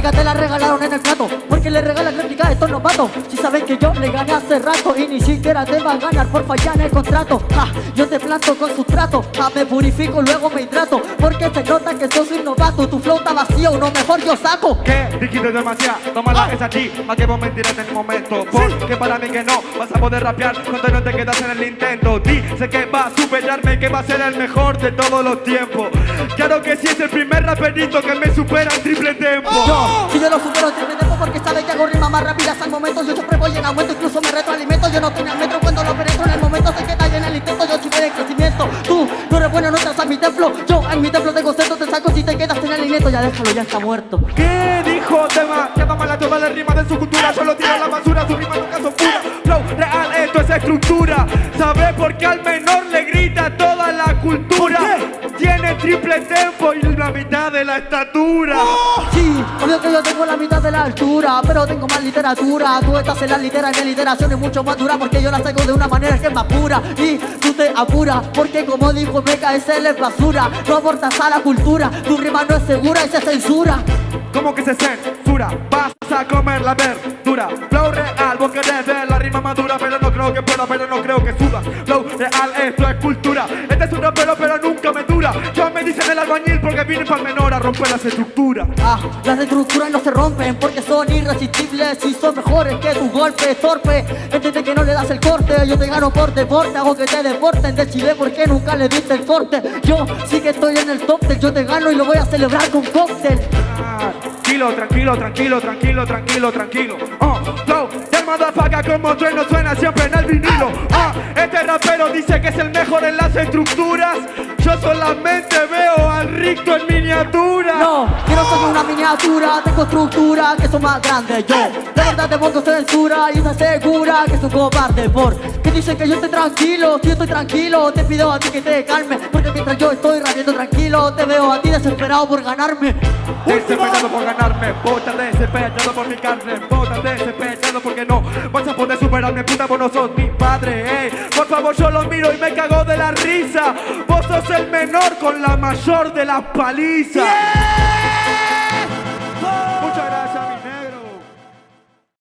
réplica te la regalaron en el plato, porque le regalan réplica a estos novatos. Si sabes que yo le gané hace rato y ni siquiera te va a ganar por fallar en el contrato. Yo te planto con sustrato, me purifico, luego me hidrato, porque se nota que sos un novato. Tu flow está vacío, uno mejor yo saco. ¿Qué? Dijiste demasiado, tómala es aquí, más que vos mentirás en el momento. Porque para mí que no vas a poder rapear cuando no te quedas en el intento. Dice que va a superarme, que va a ser el mejor de todos los tiempos. Claro que sí, es el primer raperito que me supera en triple tempo. Si yo lo supero en triple tempo porque sabes que hago rimas más rápidas al momento. Yo siempre voy en aumento, incluso me retroalimento. Yo no tenía metro cuando lo penetro en el momento. Sé que está en el intento, yo sí voy en crecimiento. Tú no eres bueno, no entras a mi templo. Yo en mi templo tengo centro, te saco si te quedas en el intento. Ya déjalo, ya está muerto. ¿Qué dijo tema? Ya va mala toda la rima de su cultura. Solo tira la basura, su rima nunca son pura. Flow real, esto es estructura. ¿Sabes por qué al menor le grita toda la cultura? Tiene triple tempo y la mitad de la estatura. Sí, obvio que yo tengo la mitad de la altura, pero tengo más literatura. Tú estás en la litera y mi literación es mucho más dura, porque yo la saco de una manera que es más pura. Y tú te apuras, porque como dijo MKSL es basura. No aportas a la cultura, tu rima no es segura y se censura. ¿Cómo que se censura? Vas a comer la verdura. Flow real, vos querés ver la rima madura, pero no creo que pueda, pero no creo que suda. Flow real, esto es cultura. Este es un rapero, pero nunca me dura. Yo me dicen el albañil porque vine para el menor a romper las estructuras. Las estructuras no se rompen porque son irresistibles y son mejores que tu golpe torpe. Entiende que no le das el corte, yo te gano por deporte, hago que te deporten de Chile porque nunca le diste el corte. Yo sí que estoy en el top del, yo te gano y lo voy a celebrar con cóctel. Tranquilo, tranquilo, tranquilo, tranquilo, tranquilo. Flow del motherfucker como trueno suena siempre en el vinilo. Este rapero dice que es el mejor en las estructuras. Yo solamente veo al Ricto en miniatura. No, yo no soy una miniatura, tengo estructura que son más grandes. Yo, de verdad te pongo censura y me asegura que es un cobarde que dicen que yo estoy tranquilo. Si yo estoy tranquilo, te pido a ti que te calmes, porque mientras yo estoy rabiando tranquilo, te veo a ti desesperado por ganarme. Desesperado por ganarme, vos estás desesperado por mi carne. Vos estás desesperado porque no vas a poder superarme, puta, vos no sos mi padre, Por favor, yo lo miro y me cago de la risa. Vos sos el menor con la mayor de las palizas.